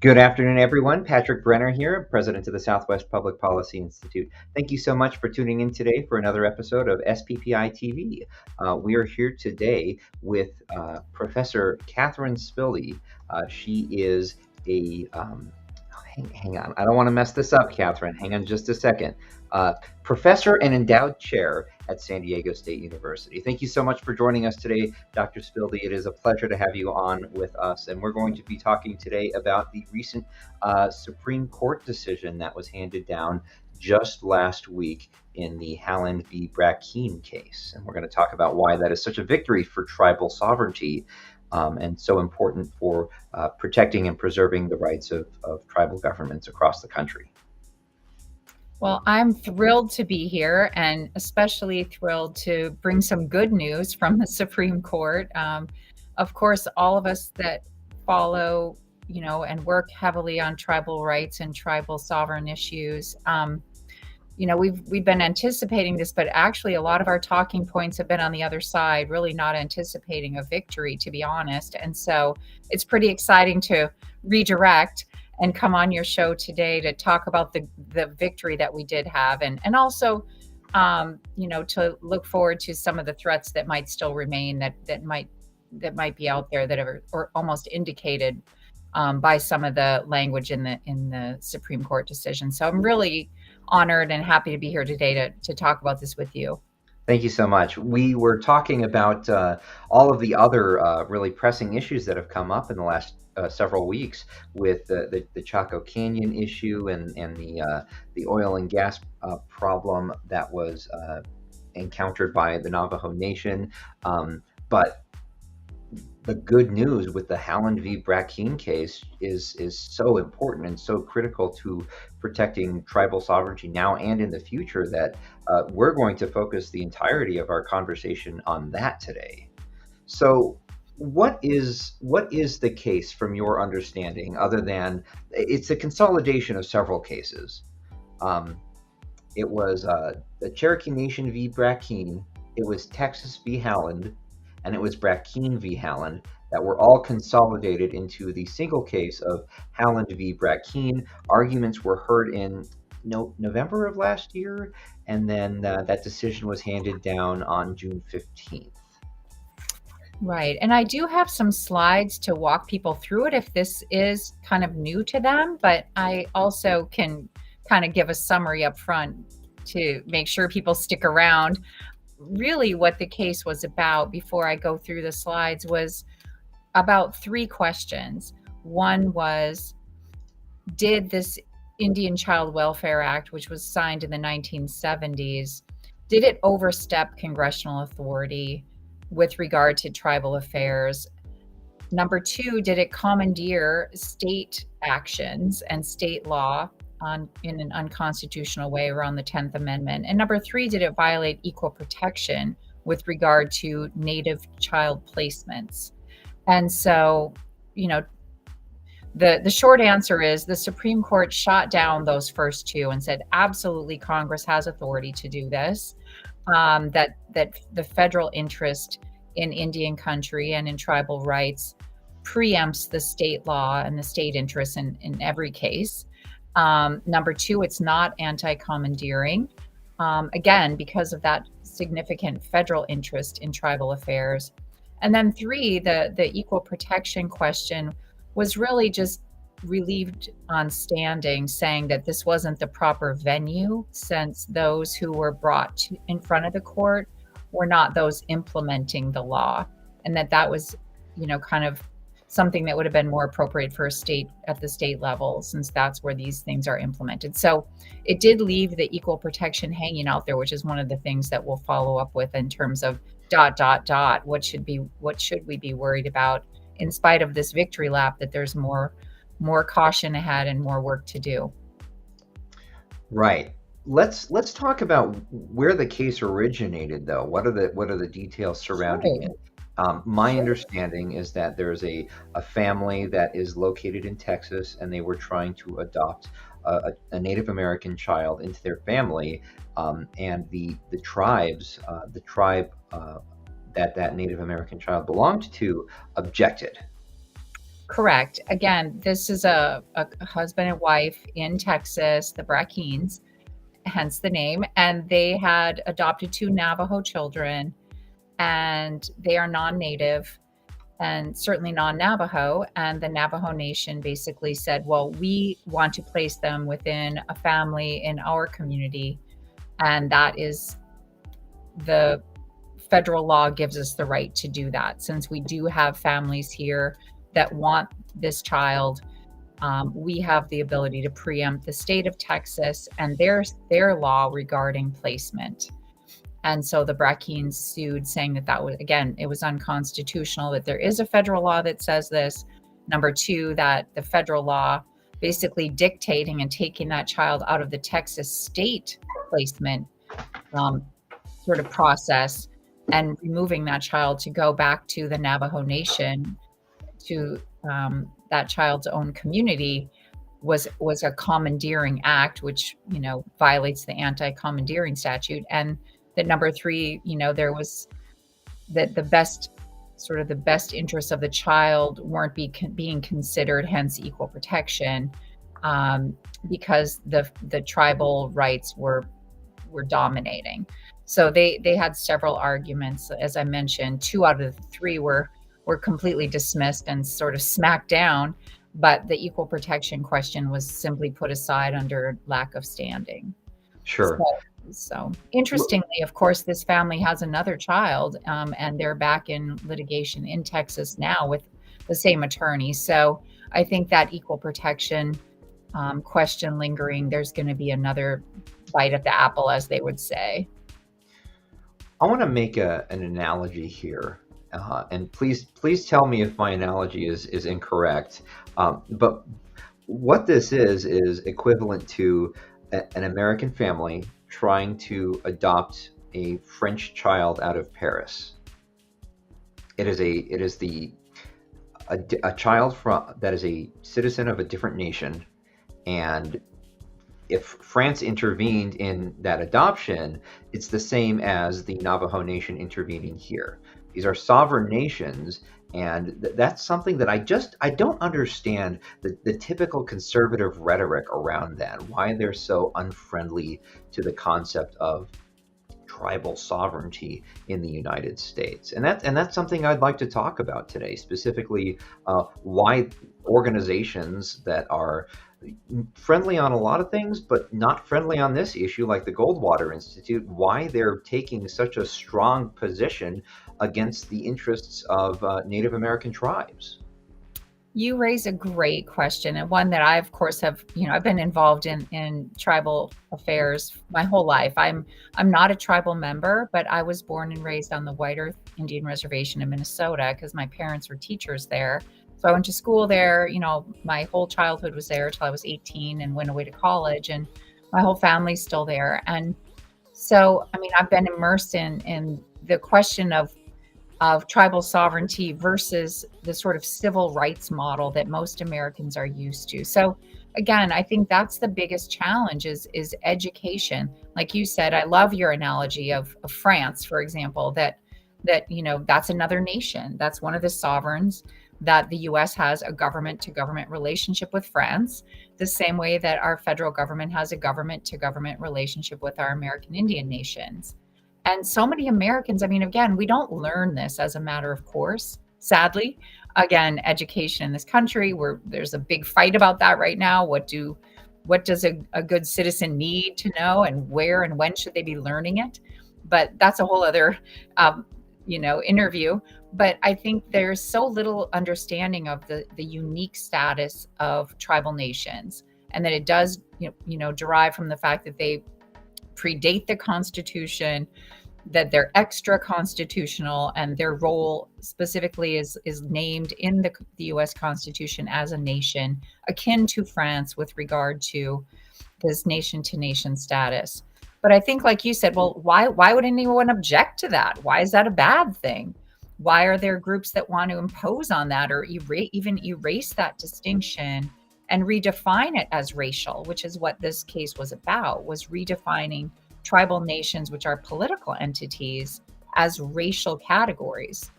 Good afternoon, everyone. Patrick Brenner here, president of the Southwest Public Policy Institute. Thank you so much for tuning in today for another episode of SPPI-TV. We are here today with Professor Katherine Spilde. She is a, hang on, I don't want to mess this up, Katherine. Hang on just a second. Professor and endowed chair at San Diego State University. Thank you so much for joining us today, Dr. Spilde. It is a pleasure to have you on with us. And we're going to be talking today about the recent Supreme Court decision that was handed down just last week in the Haaland v. Brackeen case. And we're going to talk about why that is such a victory for tribal sovereignty and so important for protecting and preserving the rights of tribal governments across the country. Well, I'm thrilled to be here and especially thrilled to bring some good news from the Supreme Court. Of course, all of us that follow, and work heavily on tribal rights and tribal sovereign issues, we've been anticipating this, but actually a lot of our talking points have been on the other side, really not anticipating a victory, to be honest. And so it's pretty exciting to redirect and come on your show today to talk about the victory that we did have, and also, to look forward to some of the threats that might still remain that might be out there that are or almost indicated by some of the language in the Supreme Court decision. So I'm really honored and happy to be here today to talk about this with you. Thank you so much. We were talking about all of the other really pressing issues that have come up in the last several weeks with the Chaco Canyon issue and the oil and gas problem that was encountered by the Navajo Nation. But the good news with the Haaland v. Brackeen case is so important and so critical to protecting tribal sovereignty now and in the future that we're going to focus the entirety of our conversation on that today. So what is the case from your understanding, other than it's a consolidation of several cases? It was the Cherokee Nation v. Brackeen, it was Texas v. Haaland, and it was Brackeen v. Haaland that were all consolidated into the single case of Haaland v. Brackeen. Arguments were heard in November of last year, and then that decision was handed down on June 15th. Right. And I do have some slides to walk people through it if this is kind of new to them, but I also can kind of give a summary up front to make sure people stick around. Really what the case was about, before I go through the slides, was about three questions. One was, did this Indian Child Welfare Act, which was signed in the 1970s, did it overstep congressional authority with regard to tribal affairs? Number two, did it commandeer state actions and state law in an unconstitutional way around the 10th Amendment? And number three, did it violate equal protection with regard to Native child placements? And so, the short answer is the Supreme Court shot down those first two and said, absolutely, Congress has authority to do this, that the federal interest in Indian country and in tribal rights preempts the state law and the state interest in every case. Number two, it's not anti-commandeering, again, because of that significant federal interest in tribal affairs. And then three, the equal protection question was really just relieved on standing, saying that this wasn't the proper venue, since those who were brought in front of the court were not those implementing the law, and that was, kind of something that would have been more appropriate for a state at the state level, since that's where these things are implemented. So it did leave the equal protection hanging out there, which is one of the things that we'll follow up with in terms of ... What should we be worried about, in spite of this victory lap, that there's more caution ahead and more work to do. Right. Let's talk about where the case originated, though. What are the details surrounding it? My understanding is that there's a family that is located in Texas, and they were trying to adopt a Native American child into their family, and the tribe that Native American child belonged to objected. Correct. Again, this is a husband and wife in Texas, the Brackeens, hence the name, and they had adopted two Navajo children, and they are non-native and certainly non-Navajo. And the Navajo Nation basically said, well, we want to place them within a family in our community, and that is the federal law gives us the right to do that. Since we do have families here that want this child, we have the ability to preempt the state of Texas and their law regarding placement. And so the Brackeens sued, saying that that was, again, it was unconstitutional, that there is a federal law that says this. Number two, that the federal law basically dictating and taking that child out of the Texas state placement sort of process and removing that child to go back to the Navajo Nation, to that child's own community, was a commandeering act, which, you know, violates the anti-commandeering statute. And that number three, you know, there was that the best interests of the child weren't being considered, hence equal protection, because the tribal rights were dominating. So they had several arguments. As I mentioned, two out of the three were completely dismissed and sort of smacked down, but the equal protection question was simply put aside under lack of standing. Sure. So interestingly, of course, this family has another child, and they're back in litigation in Texas now with the same attorney. So I think that equal protection question lingering, there's going to be another bite at the apple, as they would say. I want to make an analogy here, and please tell me if my analogy is incorrect. But what this is equivalent to an American family trying to adopt a French child out of Paris. It is a child that is a citizen of a different nation, and if France intervened in that adoption, it's the same as the Navajo Nation intervening here. These are sovereign nations, and that's something that I don't understand the typical conservative rhetoric around that, why they're so unfriendly to the concept of tribal sovereignty in the United States. And that's something I'd like to talk about today, specifically why organizations that are friendly on a lot of things, but not friendly on this issue, like the Goldwater Institute, why they're taking such a strong position against the interests of Native American tribes. You raise a great question, and one that I, of course, have, you know, I've been involved in tribal affairs my whole life. I'm not a tribal member, but I was born and raised on the White Earth Indian Reservation in Minnesota because my parents were teachers there. So I went to school there, you know, my whole childhood was there till I was 18 and went away to college, and my whole family's still there. And so, I mean, I've been immersed in the question of tribal sovereignty versus the sort of civil rights model that most Americans are used to. So again, I think that's the biggest challenge is education. Like you said, I love your analogy of France, for example, that, you know, that's another nation. That's one of the sovereigns, that the US has a government to government relationship with France, the same way that our federal government has a government to government relationship with our American Indian nations. And so many Americans, I mean, again, we don't learn this as a matter of course, sadly. Again, education in this country, there's a big fight about that right now. What does a good citizen need to know, and where and when should they be learning it? But that's a whole other interview. But I think there's so little understanding of the unique status of tribal nations, and that it does derive from the fact that they predate the Constitution, that they're extra constitutional, and their role specifically is named in the U.S. Constitution as a nation akin to France with regard to this nation-to-nation status. But I think, like you said, well, why would anyone object to that? Why is that a bad thing? Why are there groups that want to impose on that or even erase that distinction and redefine it as racial, which is what this case was about, was redefining tribal nations, which are political entities, as racial categories.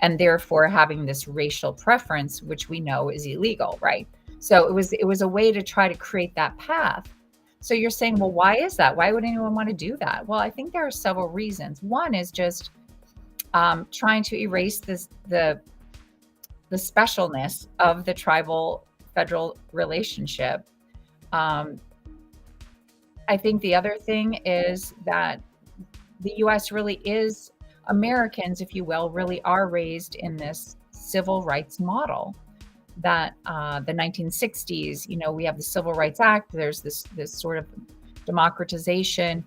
and therefore having this racial preference, which we know is illegal, right? So it was a way to try to create that path. So you're saying, well, why is that? Why would anyone want to do that? Well, I think there are several reasons. One is just trying to erase the specialness of the tribal federal relationship. I think the other thing is that the U.S. really is, Americans, if you will, really are raised in this civil rights model that the 1960s, we have the Civil Rights Act, there's this sort of democratization,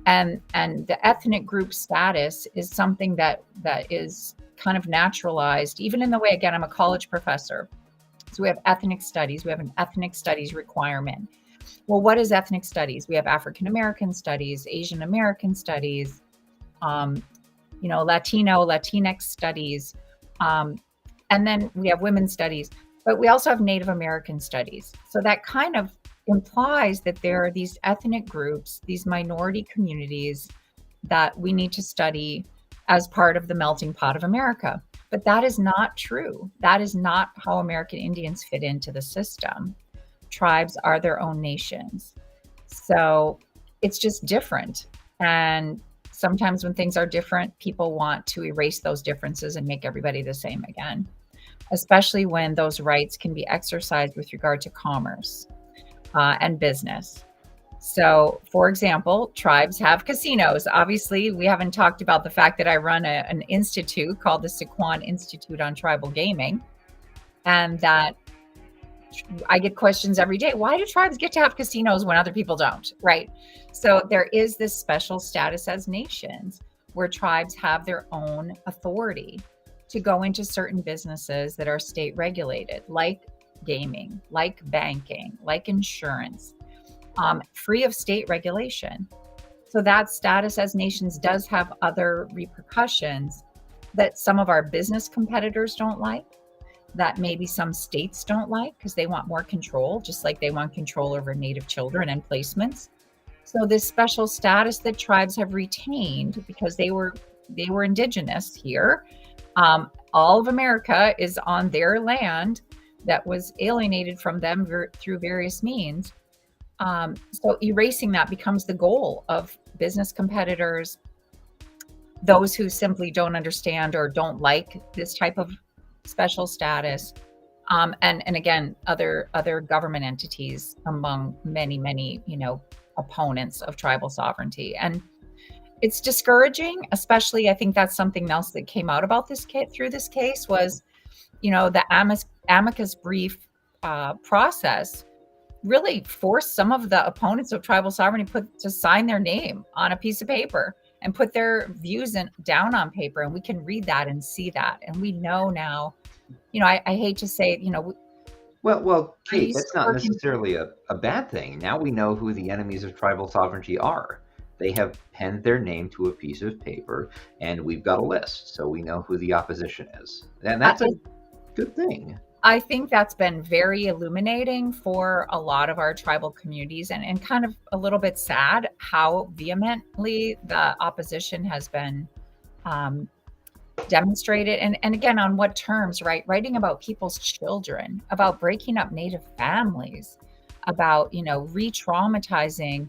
and the ethnic group status is something that is kind of naturalized, even in the way, again, I'm a college professor. So we have ethnic studies, we have an ethnic studies requirement. Well, what is ethnic studies? We have African American studies, Asian American studies, Latino, Latinx studies, and then we have women's studies, but we also have Native American studies. So that kind of implies that there are these ethnic groups, these minority communities that we need to study as part of the melting pot of America. But that is not true. That is not how American Indians fit into the system. Tribes are their own nations. So it's just different. And sometimes when things are different, people want to erase those differences and make everybody the same again, especially when those rights can be exercised with regard to commerce and business. So, for example, tribes have casinos. Obviously, we haven't talked about the fact that I run an institute called the Sequan Institute on Tribal Gaming, and that I get questions every day. Why do tribes get to have casinos when other people don't? Right. So there is this special status as nations where tribes have their own authority to go into certain businesses that are state regulated, like gaming, like banking, like insurance, free of state regulation. So that status as nations does have other repercussions that some of our business competitors don't like, that maybe some states don't like because they want more control, just like they want control over Native children and placements. So this special status that tribes have retained because they were indigenous here. All of America is on their land that was alienated from them through various means. So erasing that becomes the goal of business competitors, those who simply don't understand or don't like this type of special status, and again, other government entities among many, opponents of tribal sovereignty. And it's discouraging, especially, I think that's something else that came out about this through this case was, the amicus brief process really forced some of the opponents of tribal sovereignty to sign their name on a piece of paper and put their views down on paper. And we can read that and see that. And we know now, I hate to say it, Well, Kate, that's not necessarily a bad thing. Now we know who the enemies of tribal sovereignty are. They have penned their name to a piece of paper, and we've got a list, so we know who the opposition is. And that's a good thing. I think that's been very illuminating for a lot of our tribal communities, and kind of a little bit sad how vehemently the opposition has been demonstrated. And again, on what terms, right? Writing about people's children, about breaking up Native families, about, re-traumatizing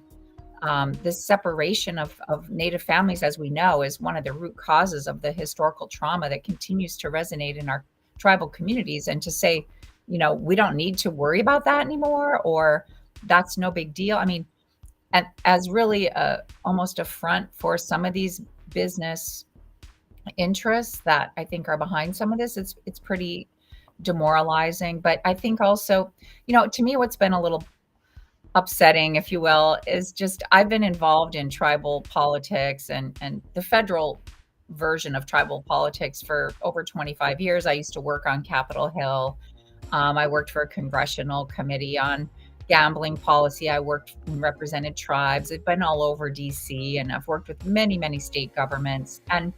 this separation of Native families, as we know, is one of the root causes of the historical trauma that continues to resonate in our tribal communities. And to say, we don't need to worry about that anymore, or that's no big deal. I mean, and as really almost a front for some of these business interests that I think are behind some of this, it's pretty demoralizing. But I think also, to me, what's been a little upsetting, if you will, is just I've been involved in tribal politics and the federal version of tribal politics for over 25 years. I used to work on Capitol Hill. I worked for a congressional committee on gambling policy. I worked and represented tribes. I've been all over DC, and I've worked with many state governments. And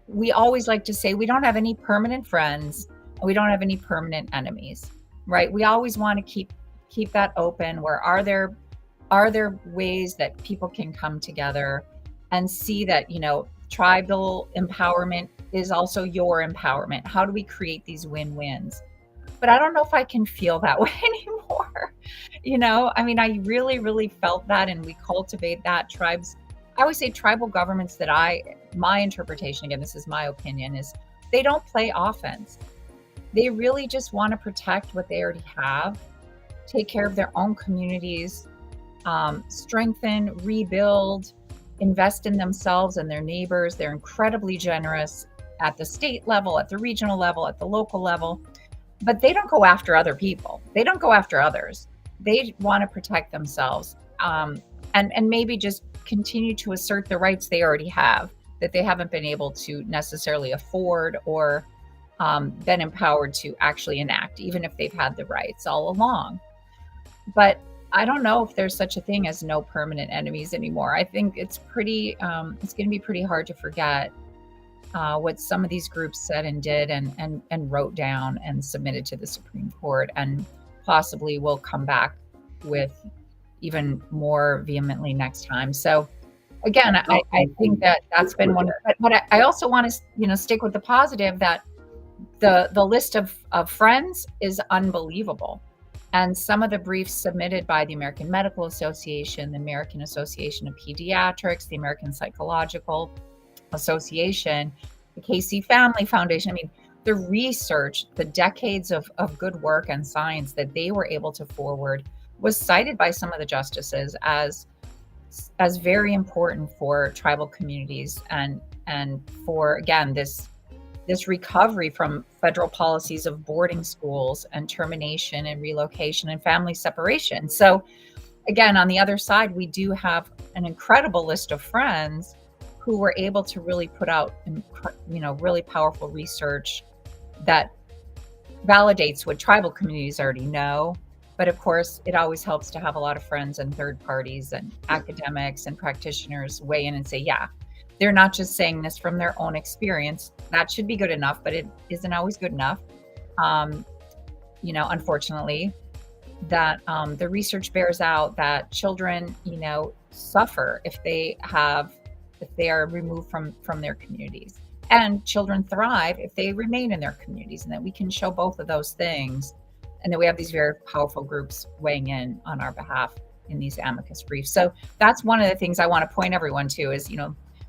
we always like to say we don't have any permanent friends. We don't have any permanent enemies, right? We always want to keep that open. Where are there ways that people can come together and see that, tribal empowerment is also your empowerment. How do we create these win-wins? But I don't know if I can feel that way anymore. I mean, I really, really felt that, and we cultivate that. I always say tribal governments my interpretation, again, this is my opinion, is they don't play offense. They really just want to protect what they already have, take care of their own communities, strengthen, rebuild, invest in themselves and their neighbors. They're incredibly generous at the state level, at the regional level, at the local level, but they don't go after other people. They don't go after others. They want to protect themselves, and maybe just continue to assert the rights they already have that they haven't been able to necessarily afford or been empowered to actually enact, even if they've had the rights all along. But I don't know if there's such a thing as no permanent enemies anymore. I think it's going to be pretty hard to forget what some of these groups said and did and wrote down and submitted to the Supreme Court, and possibly will come back with even more vehemently next time. So again, I think that's been one, but I also want to, stick with the positive that the list of friends is unbelievable. And some of the briefs submitted by the American Medical Association, the American Association of Pediatrics, the American Psychological Association, the Casey Family Foundation, I mean, the research, the decades of good work and science that they were able to forward was cited by some of the justices as very important for tribal communities and for, again, this recovery from federal policies of boarding schools and termination and relocation and family separation. So again, on the other side, we do have an incredible list of friends who were able to really put out, really powerful research that validates what tribal communities already know. But of course, it always helps to have a lot of friends and third parties and academics and practitioners weigh in and say, yeah, they're not just saying this from their own experience. That should be good enough, but it isn't always good enough. Unfortunately, that the research bears out that children, suffer if they are removed from their communities, and children thrive if they remain in their communities, and that we can show both of those things. And that we have these very powerful groups weighing in on our behalf in these amicus briefs. So that's one of the things I want to point everyone to is,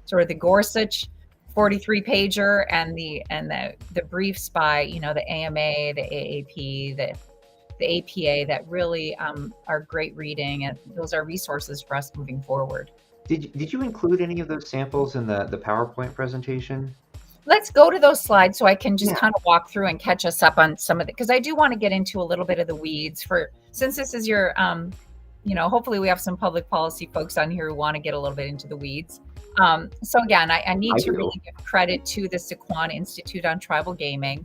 sort of the Gorsuch 43 pager and the briefs by, the AMA, the AAP, the APA that really are great reading, and those are resources for us moving forward. Did you include any of those samples in the PowerPoint presentation? Let's go to those slides so I can just kind of walk through and catch us up on some of it, because I do want to get into a little bit of the weeds since this is your, hopefully we have some public policy folks on here who want to get a little bit into the weeds. So again, I need to really give credit to the Sycuan Institute on Tribal Gaming.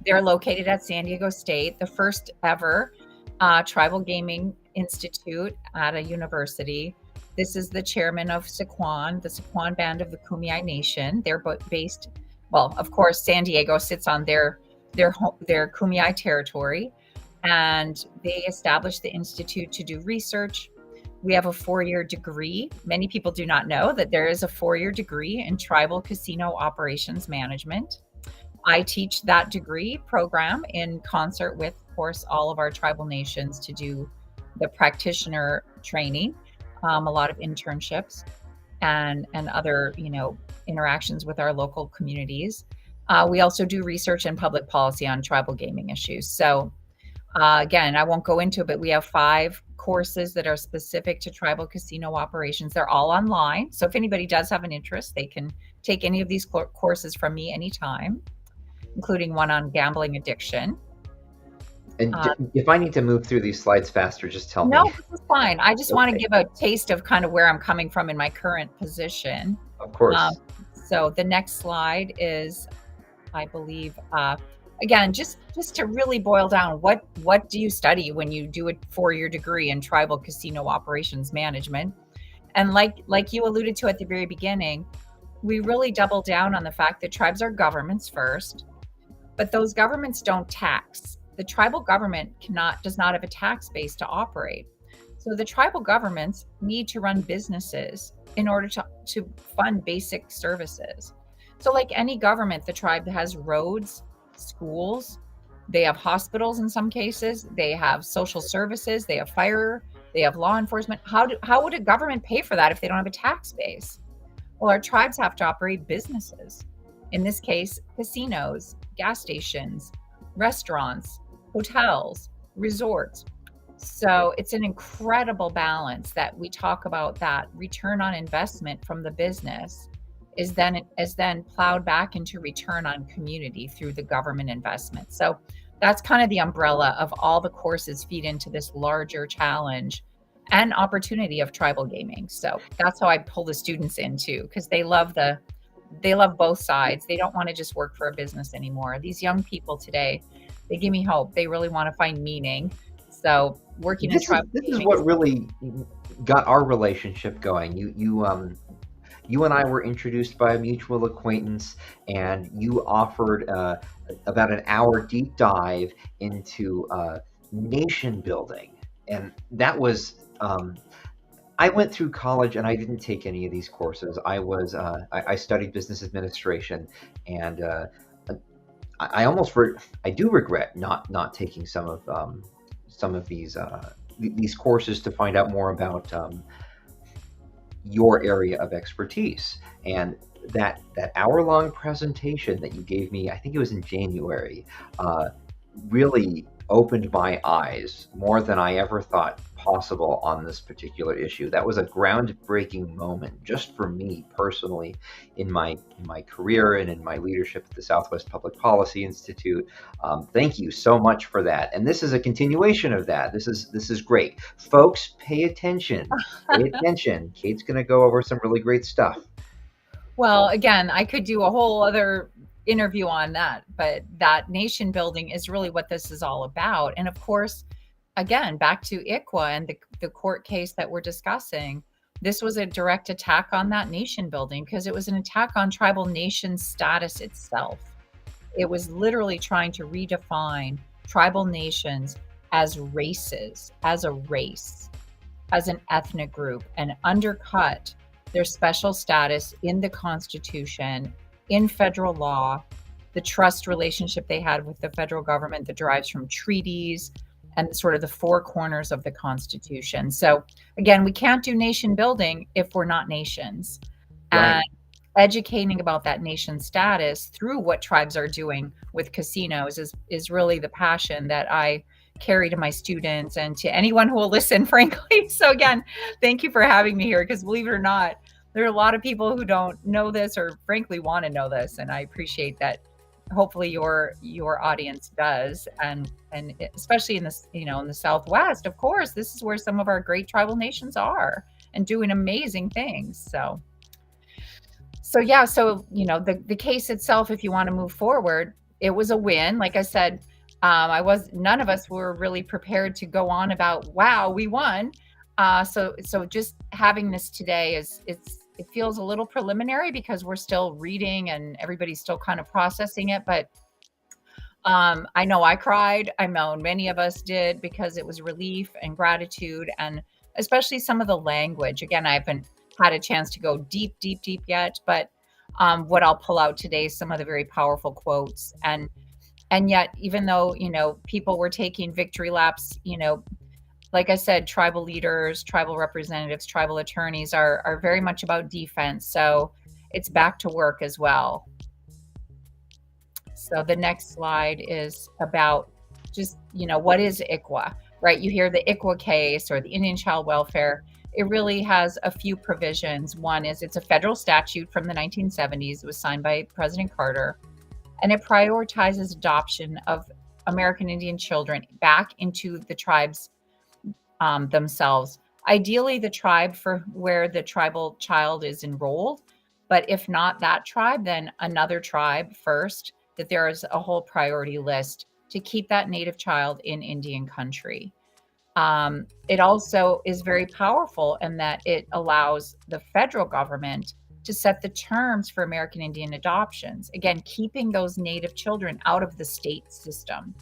They're located at San Diego State, the first ever tribal gaming institute at a university. This is the chairman of Sycuan, the Sycuan band of the Kumeyaay Nation. They're based, well, of course, San Diego sits on their Kumeyaay territory, and they established the institute to do research. We have a 4-year degree. Many people do not know that there is a 4-year degree in tribal casino operations management. I teach that degree program in concert with, of course, all of our tribal nations to do the practitioner training. A lot of internships and other, interactions with our local communities. We also do research and public policy on tribal gaming issues. So again, I won't go into it, but we have 5 courses that are specific to tribal casino operations. They're all online. So if anybody does have an interest, they can take any of these courses from me anytime, including one on gambling addiction. And if I need to move through these slides faster, just tell me. No, this is fine. I just want to give a taste of kind of where I'm coming from in my current position. Of course. So the next slide is, I believe, again, just to really boil down, what do you study when you do a 4-year degree in tribal casino operations management? And like you alluded to at the very beginning, we really double down on the fact that tribes are governments first, but those governments don't tax. The tribal government does not have a tax base to operate. So the tribal governments need to run businesses in order to fund basic services. So like any government, the tribe has roads, schools, they have hospitals in some cases, they have social services, they have fire, they have law enforcement. How would a government pay for that if they don't have a tax base? Well, our tribes have to operate businesses. In this case, casinos, gas stations, restaurants, hotels, resorts. So it's an incredible balance that we talk about, that return on investment from the business is then plowed back into return on community through the government investment. So that's kind of the umbrella of all the courses feed into this larger challenge and opportunity of tribal gaming. So that's how I pull the students in too, because they love both sides. They don't want to just work for a business anymore. These young people today, they give me hope. They really want to find meaning. So working in tribal This is gaming. what really got our relationship going. You and I were introduced by a mutual acquaintance, and you offered about an hour deep dive into nation building, and that was. I went through college and I didn't take any of these courses. I studied business administration, and I do regret not taking some of these courses to find out more about your area of expertise. And that hour-long presentation that you gave me, I think it was in January, really opened my eyes more than I ever thought possible on this particular issue. That was a groundbreaking moment just for me personally in my career and in my leadership at the Southwest Public Policy Institute. Thank you so much for that. And this is a continuation of that. This is great. Folks, pay attention. Pay attention. Kate's going to go over some really great stuff. Well, again, I could do a whole other interview on that, but that nation building is really what this is all about. And of course, again, back to ICWA and the court case that we're discussing, this was a direct attack on that nation building because it was an attack on tribal nation status itself. It was literally trying to redefine tribal nations as races, as a race, as an ethnic group, and undercut their special status in the Constitution, in federal law, the trust relationship they had with the federal government that derives from treaties and sort of the four corners of the Constitution. So again, we can't do nation building if we're not nations. Right. And educating about that nation status through what tribes are doing with casinos is really the passion that I carry to my students and to anyone who will listen, frankly. So again, thank you for having me here, because believe it or not, there are a lot of people who don't know this or frankly want to know this. And I appreciate that. Hopefully your audience does. And especially in this, in the Southwest, of course, this is where some of our great tribal nations are and doing amazing things. So yeah, the case itself, if you want to move forward, it was a win. Like I said, none of us were really prepared to go on about, wow, we won. So just having this today it feels a little preliminary because we're still reading and everybody's still kind of processing it. But I know I cried. I know many of us did, because it was relief and gratitude, and especially some of the language. Again, I haven't had a chance to go deep yet, but what I'll pull out today is some of the very powerful quotes. And yet, even though, people were taking victory laps, like I said, tribal leaders, tribal representatives, tribal attorneys are very much about defense. So it's back to work as well. So the next slide is about just, what is ICWA, right? You hear the ICWA case or the Indian Child Welfare. It really has a few provisions. One is it's a federal statute from the 1970s. It was signed by President Carter, and it prioritizes adoption of American Indian children back into the tribes themselves. Ideally, the tribe for where the tribal child is enrolled, but if not that tribe, then another tribe first, that there is a whole priority list to keep that native child in Indian country. It also is very powerful in that it allows the federal government to set the terms for American Indian adoptions, again, keeping those native children out of the state system.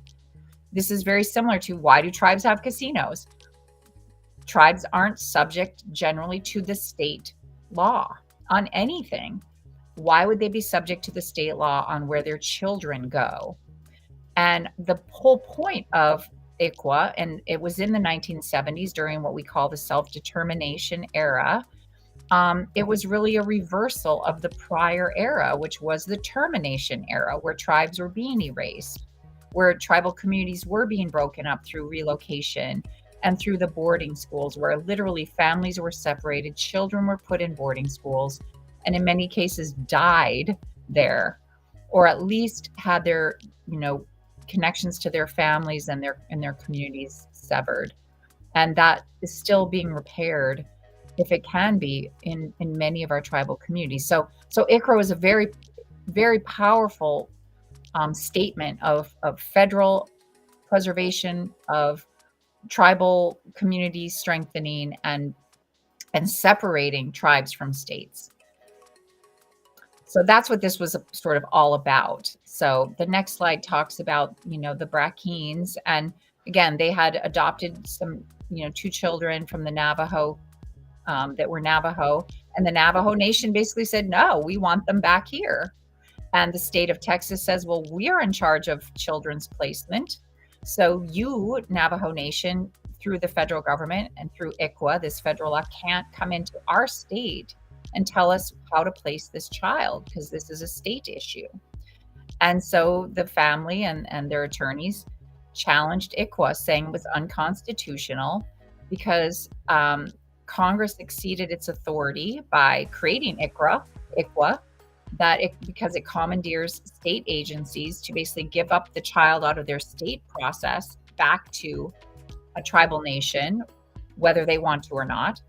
This is very similar to, why do tribes have casinos? Tribes aren't subject generally to the state law on anything. Why would they be subject to the state law on where their children go? And the whole point of ICWA, and it was in the 1970s during what we call the self-determination era, it was really a reversal of the prior era, which was the termination era, where tribes were being erased, where tribal communities were being broken up through relocation and through the boarding schools, where literally families were separated, children were put in boarding schools, and in many cases died there, or at least had their, connections to their families and their communities severed. And that is still being repaired, if it can be, in many of our tribal communities. So ICRA was a very, very powerful statement of federal preservation, of tribal communities strengthening, and separating tribes from states. So that's what this was sort of all about. So the next slide talks about, the Brackeens. And again, they had adopted some, 2 children from the Navajo that were Navajo. And the Navajo Nation basically said, no, we want them back here. And the state of Texas says, well, we are in charge of children's placement. So you, Navajo Nation, through the federal government and through ICWA, this federal law, can't come into our state and tell us how to place this child, because this is a state issue. And so the family and their attorneys challenged ICWA, saying it was unconstitutional because Congress exceeded its authority by creating ICWA, because it commandeers state agencies to basically give up the child out of their state process back to a tribal nation, whether they want to or not.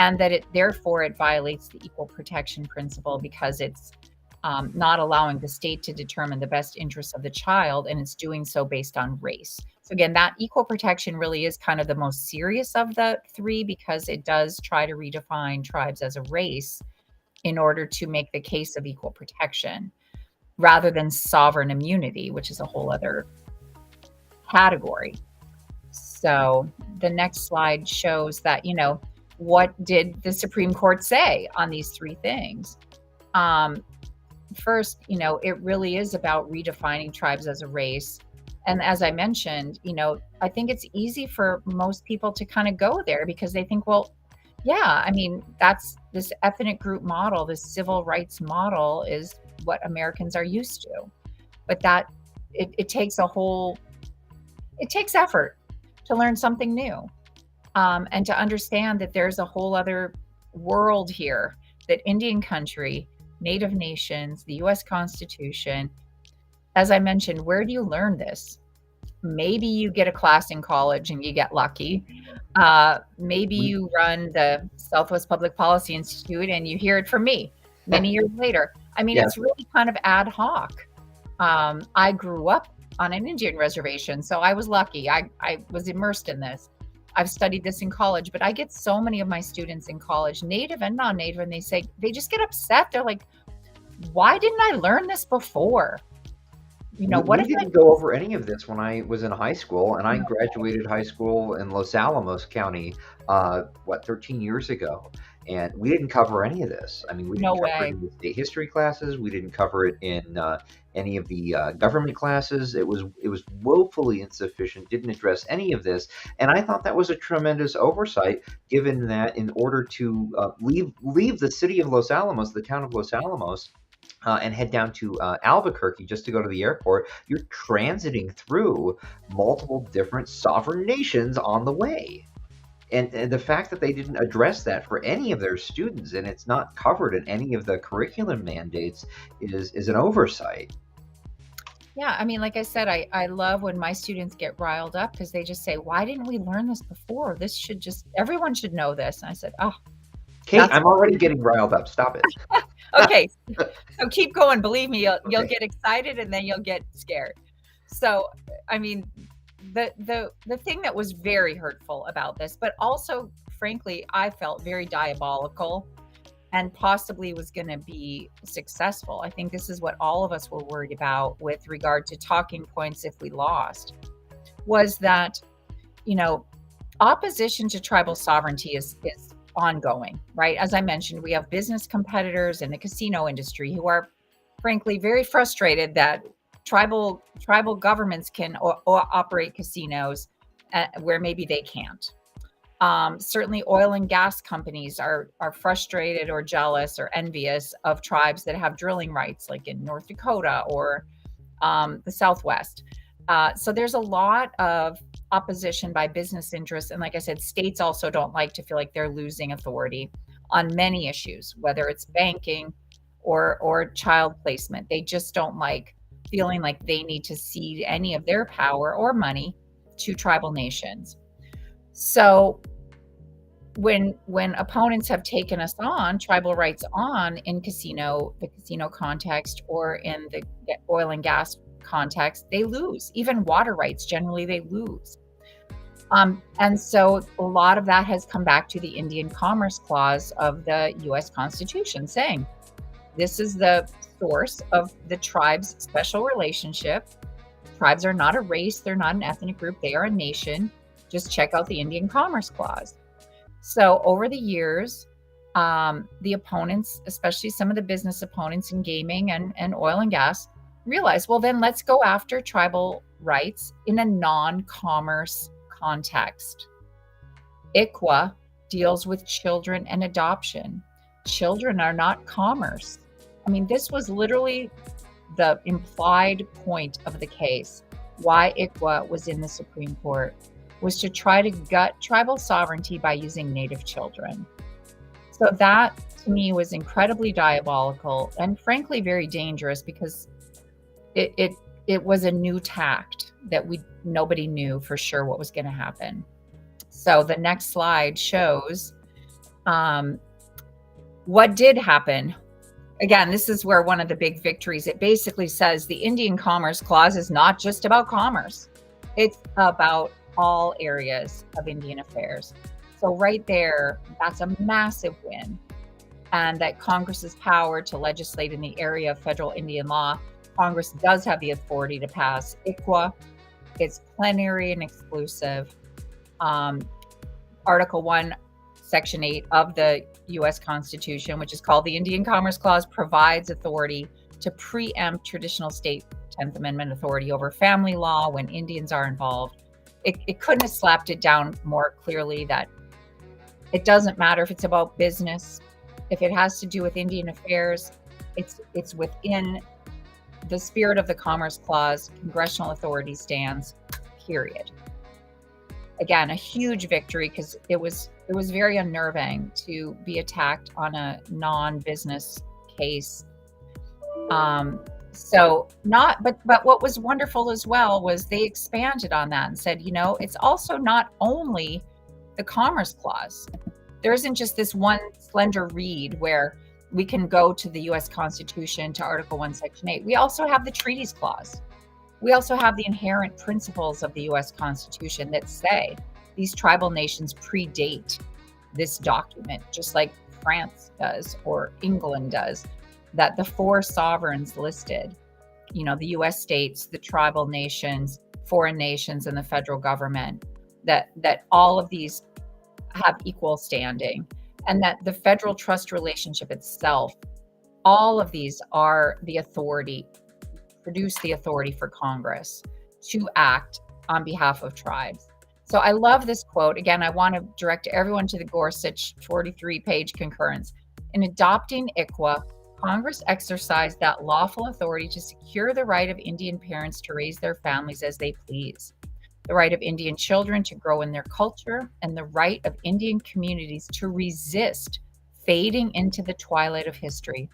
And that it violates the equal protection principle, because it's not allowing the state to determine the best interests of the child, and it's doing so based on race. So again, that equal protection really is kind of the most serious of the 3, because it does try to redefine tribes as a race in order to make the case of equal protection, rather than sovereign immunity, which is a whole other category. So the next slide shows that, what did the Supreme Court say on these 3 things? First, it really is about redefining tribes as a race. And as I mentioned, I think it's easy for most people to kind of go there, because they think, well, yeah, I mean, that's this ethnic group model, this civil rights model is what Americans are used to. But that it takes effort to learn something new. And to understand that there's a whole other world here, that Indian country, Native nations, the US Constitution, as I mentioned, where do you learn this? Maybe you get a class in college and you get lucky. Maybe you run the Southwest Public Policy Institute and you hear it from me many years later. I mean, It's really kind of ad hoc. I grew up on an Indian reservation, so I was lucky. I was immersed in this. I've studied this in college, but I get so many of my students in college, Native and non-Native, and they just get upset. They're like, why didn't I learn this before? We didn't go over any of this when I was in high school, and I graduated high school in Los Alamos County, 13 years ago. And we didn't cover any of this. I mean, we didn't cover it in the state history classes. We didn't cover it in any of the government classes. It was woefully insufficient, didn't address any of this. And I thought that was a tremendous oversight, given that in order to leave the city of Los Alamos, the town of Los Alamos, and head down to Albuquerque just to go to the airport, you're transiting through multiple different sovereign nations on the way. And the fact that they didn't address that for any of their students, and it's not covered in any of the curriculum mandates, is an oversight. Yeah, I mean, like I said, I love when my students get riled up, because they just say, why didn't we learn this before? Everyone should know this. And I said, oh. Kate, I'm already getting riled up. Stop it. Okay, so keep going. Believe me, you'll get excited and then you'll get scared. So, I mean, the thing that was very hurtful about this, but also, frankly, I felt very diabolical and possibly was going to be successful. I think this is what all of us were worried about with regard to talking points if we lost, was that, opposition to tribal sovereignty is ongoing, right? As I mentioned, we have business competitors in the casino industry who are frankly very frustrated that tribal governments can or operate casinos where maybe they can't. Certainly, oil and gas companies are frustrated or jealous or envious of tribes that have drilling rights, like in North Dakota or the Southwest. So there's a lot of opposition by business interests, and like I said, states also don't like to feel like they're losing authority on many issues, whether it's banking or child placement. They just don't like feeling like they need to cede any of their power or money to tribal nations. So when opponents have taken us on tribal rights on in the casino context or in the oil and gas context, they lose. Even water rights, generally they lose. And so a lot of that has come back to the Indian Commerce Clause of the U.S. Constitution, saying this is the source of the tribe's special relationship. Tribes are not a race, they're not an ethnic group, they are a nation. Just check out the Indian Commerce Clause. So over the years, the opponents, especially some of the business opponents in gaming and oil and gas, realized, well, then let's go after tribal rights in a non-commerce context. ICWA deals with children and adoption. Children are not commerce. I mean, this was literally the implied point of the case. Why ICWA was in the Supreme Court was to try to gut tribal sovereignty by using Native children. So that, to me, was incredibly diabolical and frankly very dangerous, because it was a new tact that nobody knew for sure what was going to happen. So the next slide shows what did happen. Again, this is where one of the big victories, it basically says the Indian Commerce Clause is not just about commerce. It's about all areas of Indian affairs. So right there, that's a massive win. And that Congress's power to legislate in the area of federal Indian law, Congress does have the authority to pass ICWA. It's plenary and exclusive. Article 1, Section 8 of the U.S. Constitution, which is called the Indian Commerce Clause, provides authority to preempt traditional state 10th Amendment authority over family law when Indians are involved. It couldn't have slapped it down more clearly that it doesn't matter if it's about business, if it has to do with Indian affairs, it's within the spirit of the Commerce Clause. Congressional authority stands, period. Again, a huge victory, because it was very unnerving to be attacked on a non-business case. But what was wonderful as well was they expanded on that and said, it's also not only the Commerce Clause. There isn't just this one slender reed where we can go to the U.S. Constitution to Article 1, Section 8. We also have the Treaties Clause. We also have the inherent principles of the U.S. Constitution that say these tribal nations predate this document, just like France does or England does, that the 4 sovereigns listed, the U.S. states, the tribal nations, foreign nations, and the federal government, that all of these have equal standing, and that the federal trust relationship itself, all of these are the authority, produce the authority for Congress to act on behalf of tribes. So I love this quote. Again, I want to direct everyone to the Gorsuch 43-page concurrence. In adopting ICWA, Congress exercised that lawful authority to secure the right of Indian parents to raise their families as they please, the right of Indian children to grow in their culture, and the right of Indian communities to resist fading into the twilight of history.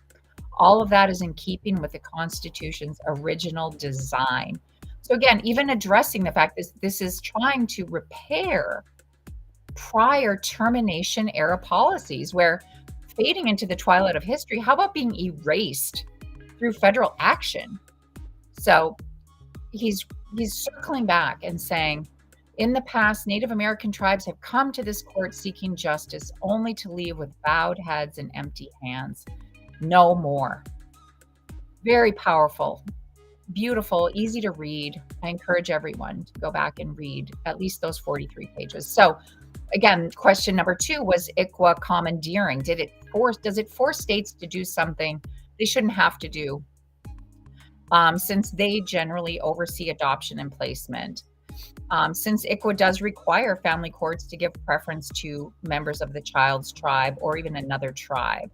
All of that is in keeping with the Constitution's original design. So again, even addressing the fact that this is trying to repair prior termination era policies where fading into the twilight of history, how about being erased through federal action? So he's circling back and saying, in the past, Native American tribes have come to this court seeking justice only to leave with bowed heads and empty hands. No more. Very powerful, beautiful, easy to read. I encourage everyone to go back and read at least those 43 pages. So Again, question number 2 was ICWA commandeering. Does it force states to do something they shouldn't have to do, since they generally oversee adoption and placement? Since ICWA does require family courts to give preference to members of the child's tribe or even another tribe.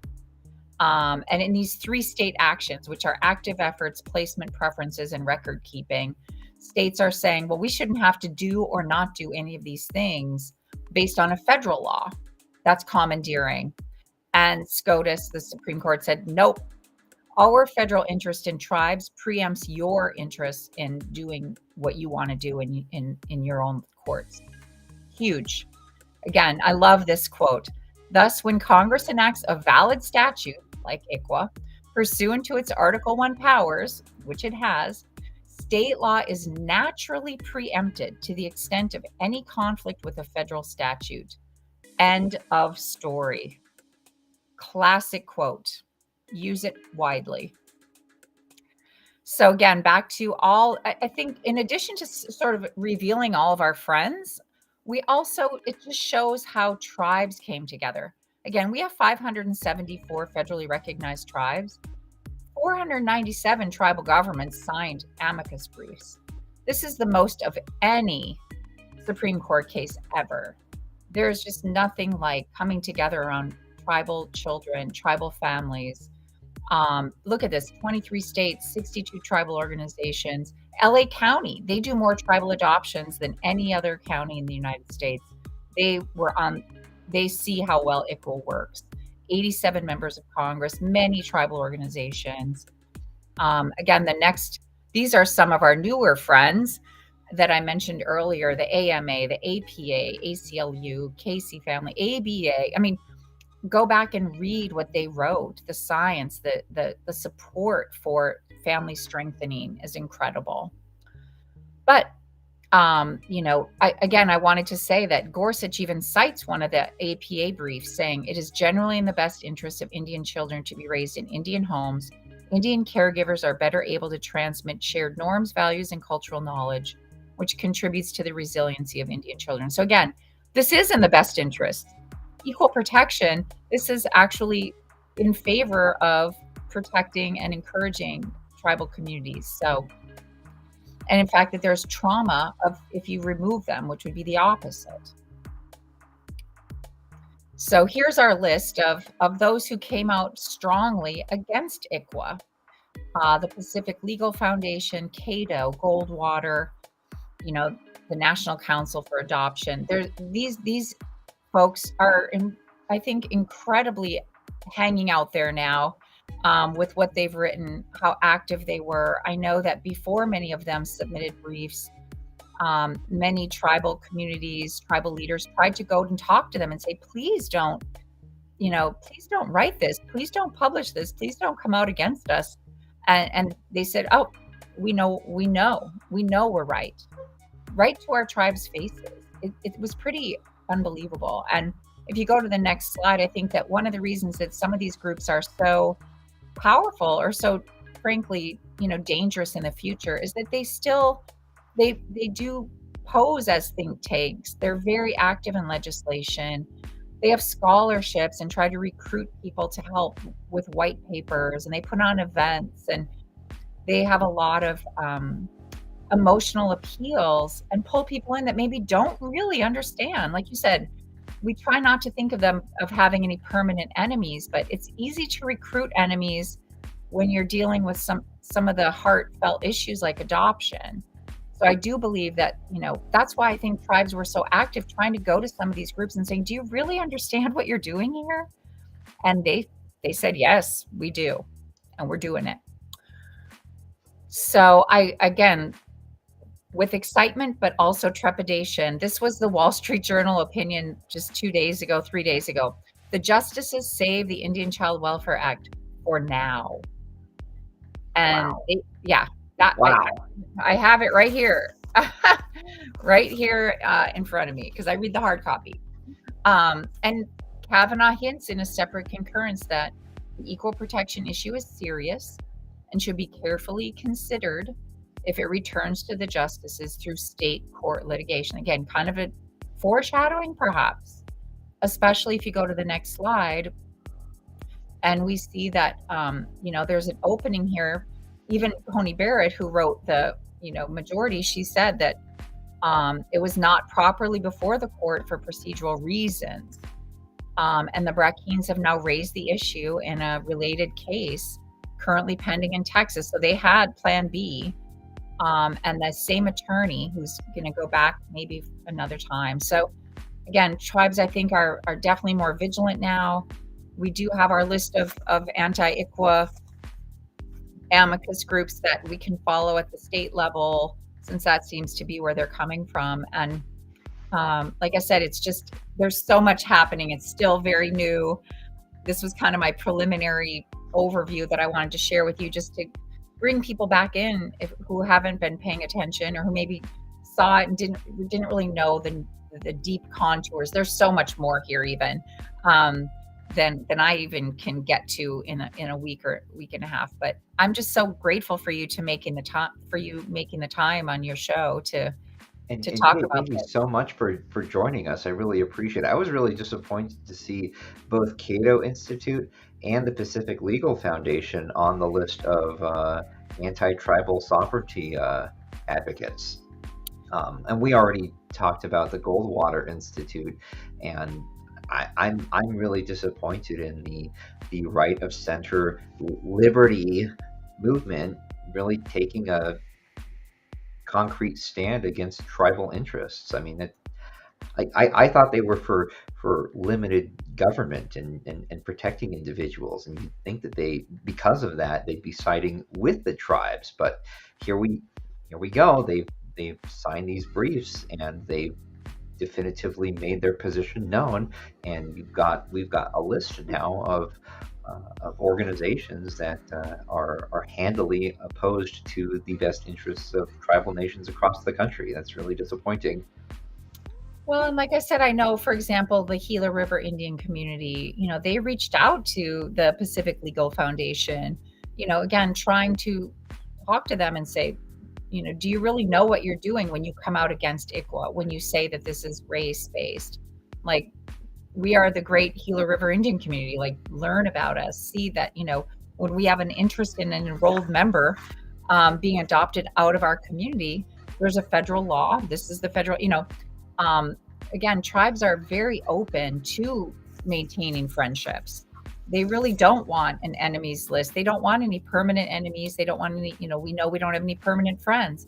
And in these 3 state actions, which are active efforts, placement preferences, and record keeping, states are saying, well, we shouldn't have to do or not do any of these things based on a federal law. That's commandeering. And SCOTUS, the Supreme Court, said, nope, our federal interest in tribes preempts your interest in doing what you want to do in your own courts. Huge. Again, I love this quote. Thus, when Congress enacts a valid statute, like ICWA, pursuant to its Article 1 powers, which it has, state law is naturally preempted to the extent of any conflict with a federal statute. End of story. Classic quote. Use it widely. So again, back to I think in addition to sort of revealing all of our friends, it just shows how tribes came together. Again, we have 574 federally recognized tribes. 497 tribal governments signed amicus briefs. This is the most of any Supreme Court case ever. There's just nothing like coming together around tribal children, tribal families. Look at this, 23 states, 62 tribal organizations. LA County, they do more tribal adoptions than any other county in the United States. They see how well ICWA works. 87 members of Congress, many tribal organizations. Again, these are some of our newer friends that I mentioned earlier, the AMA, the APA, ACLU, Casey family, ABA. I mean, go back and read what they wrote. The science, the support for family strengthening is incredible. But I wanted to say that Gorsuch even cites one of the APA briefs saying it is generally in the best interest of Indian children to be raised in Indian homes. Indian caregivers are better able to transmit shared norms, values, and cultural knowledge, which contributes to the resiliency of Indian children. So again, this is in the best interest. Equal protection, this is actually in favor of protecting and encouraging tribal communities. And in fact, that there's trauma if you remove them, which would be the opposite. So here's our list of those who came out strongly against ICWA. The Pacific Legal Foundation, Cato, Goldwater, the National Council for Adoption. These folks are, I think, incredibly hanging out there now. With what they've written, how active they were. I know that before many of them submitted briefs, many tribal communities, tribal leaders tried to go and talk to them and say, please don't write this. Please don't publish this. Please don't come out against us. And they said, oh, we know we're right. Right to our tribe's faces. It was pretty unbelievable. And if you go to the next slide, I think that one of the reasons that some of these groups are so powerful or so frankly, dangerous in the future is that they do pose as think tanks. They're very active in legislation. They have scholarships and try to recruit people to help with white papers, and they put on events, and they have a lot of emotional appeals and pull people in that maybe don't really understand. Like you said, we try not to think of them of having any permanent enemies, but it's easy to recruit enemies when you're dealing with some of the heartfelt issues like adoption. So I do believe that, that's why I think tribes were so active trying to go to some of these groups and saying, do you really understand what you're doing here? And they said, yes, we do. And we're doing it. So again, with excitement, but also trepidation. This was the Wall Street Journal opinion just 3 days ago. The justices save the Indian Child Welfare Act for now. And wow. I have it right here, right here in front of me, because I read the hard copy. And Kavanaugh hints in a separate concurrence that the equal protection issue is serious and should be carefully considered if it returns to the justices through state court litigation. Again, kind of a foreshadowing, perhaps, especially if you go to the next slide and we see that, there's an opening here. Even Coney Barrett, who wrote the, majority, she said that it was not properly before the court for procedural reasons. And the Brackeens have now raised the issue in a related case currently pending in Texas. So they had Plan B, and the same attorney who's going to go back maybe another time. So again, tribes, I think, are definitely more vigilant now. We do have our list of anti-ICWA amicus groups that we can follow at the state level, since that seems to be where they're coming from. And like I said, it's just, there's so much happening. It's still very new. This was kind of my preliminary overview that I wanted to share with you, just to bring people back in who haven't been paying attention, or who maybe saw it and didn't really know the deep contours. There's so much more here even than I even can get to in a week or week and a half. But I'm just so grateful for you making the time on your show to talk about thank you so much for joining us. I really appreciate it. I was really disappointed to see both Cato Institute and the Pacific Legal Foundation on the list of anti-tribal sovereignty advocates. And we already talked about the Goldwater Institute, and I'm really disappointed in the right of center liberty movement really taking a concrete stand against tribal interests. I mean, I thought they were for limited government and protecting individuals, and you'd think that because of that, they'd be siding with the tribes. But here we go. They've signed these briefs, and they've definitively made their position known. And we've got a list now of organizations that are handily opposed to the best interests of tribal nations across the country. That's really disappointing. Well, and like I said, I know, for example, the Gila River Indian community, they reached out to the Pacific Legal Foundation, again, trying to talk to them and say, do you really know what you're doing when you come out against ICWA, when you say that this is race-based? Like, we are the great Gila River Indian community. Like, learn about us, see that, when we have an interest in an enrolled member being adopted out of our community, there's a federal law. This is the federal, again, tribes are very open to maintaining friendships. They really don't want an enemies list. They don't want any permanent enemies. They don't want any, we know we don't have any permanent friends.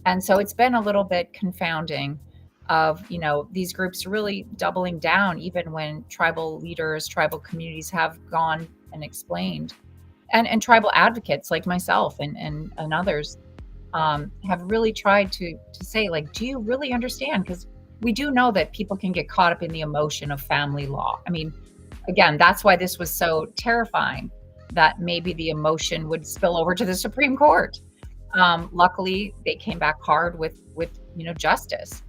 And so it's been a little bit confounding of, these groups really doubling down, even when tribal leaders, tribal communities have gone and explained, and tribal advocates like myself and others have really tried to say, like, do you really understand? Because we do know that people can get caught up in the emotion of family law. I mean, again, that's why this was so terrifying, that maybe the emotion would spill over to the Supreme Court. Luckily, they came back hard with justice,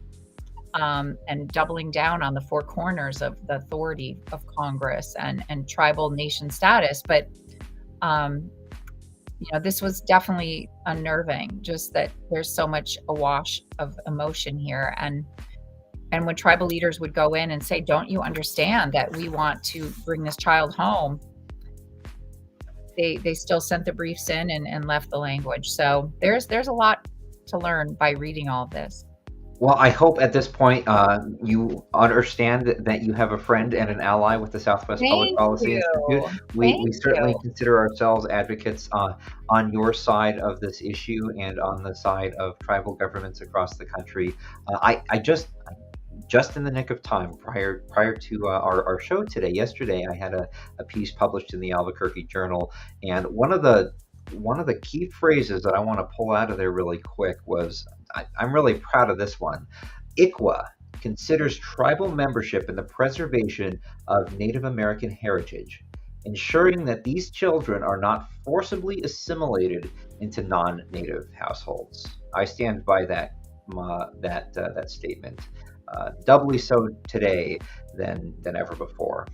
and doubling down on the four corners of the authority of Congress and tribal nation status. But this was definitely unnerving, just that there's so much awash of emotion here. And when tribal leaders would go in and say, don't you understand that we want to bring this child home? They still sent the briefs in and left the language. So there's a lot to learn by reading all of this. Well, I hope at this point you understand that you have a friend and an ally with the Southwest Public Policy Institute. We certainly consider ourselves advocates on your side of this issue and on the side of tribal governments across the country. I just in the nick of time, prior to our show yesterday, I had a piece published in the Albuquerque Journal, and one of the key phrases that I want to pull out of there really quick was, I'm really proud of this one. ICWA considers tribal membership in the preservation of Native American heritage, ensuring that these children are not forcibly assimilated into non-Native households. I stand by that statement. Doubly so today than ever before.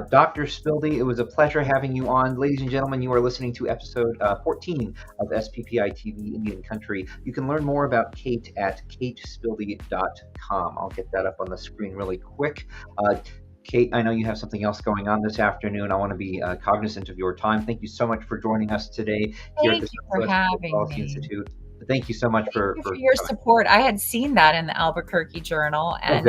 Dr. Spilde, it was a pleasure having you on. Ladies and gentlemen, you are listening to episode 14 of SPPI-TV Indian Country. You can learn more about Kate at katespilde.com. I'll get that up on the screen really quick. Kate, I know you have something else going on this afternoon. I want to be cognizant of your time. Thank you so much for joining us today here at the Thank you for Southwest Public having Policy me. Institute. Thank you so much for your support. I had seen that in the Albuquerque Journal, and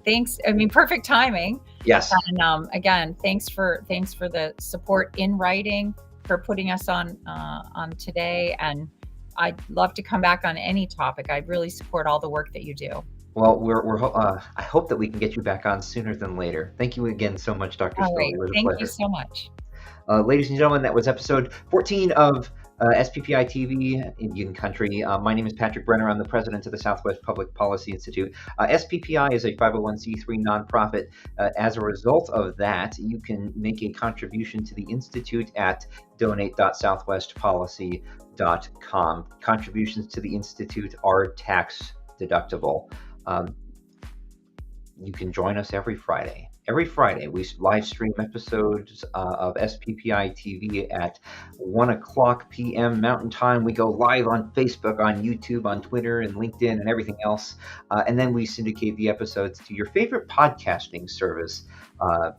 thanks. I mean, perfect timing. Yes. And again, thanks for the support in writing, for putting us on today. And I'd love to come back on any topic. I really support all the work that you do. Well, I hope that we can get you back on sooner than later. Thank you again so much, Dr. Spilde. It was a pleasure. Thank you so much. Ladies and gentlemen, that was episode 14 of SPPI-TV Indian Country. My name is Patrick Brenner. I'm the president of the Southwest Public Policy Institute. SPPI is a 501c3 nonprofit. As a result of that, you can make a contribution to the Institute at donate.southwestpolicy.com. Contributions to the Institute are tax deductible. You can join us every Friday. Every Friday, we live stream episodes of SPPI TV at 1 o'clock p.m. Mountain Time. We go live on Facebook, on YouTube, on Twitter, and LinkedIn, and everything else. And then we syndicate the episodes to your favorite podcasting service. Well,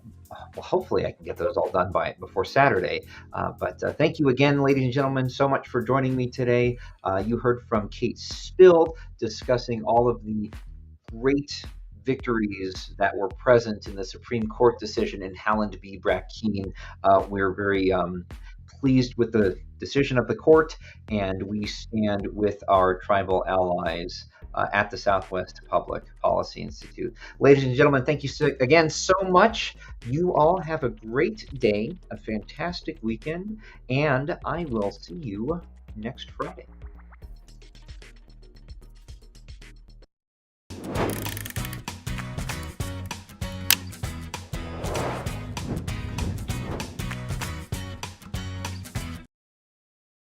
hopefully I can get those all done before Saturday. But thank you again, ladies and gentlemen, so much for joining me today. You heard from Kate Spilde discussing all of the great victories that were present in the Supreme Court decision in Haaland v. Brackeen. We're very pleased with the decision of the court, and we stand with our tribal allies at the Southwest Public Policy Institute. Ladies and gentlemen, thank you again so much. You all have a great day, a fantastic weekend, and I will see you next Friday.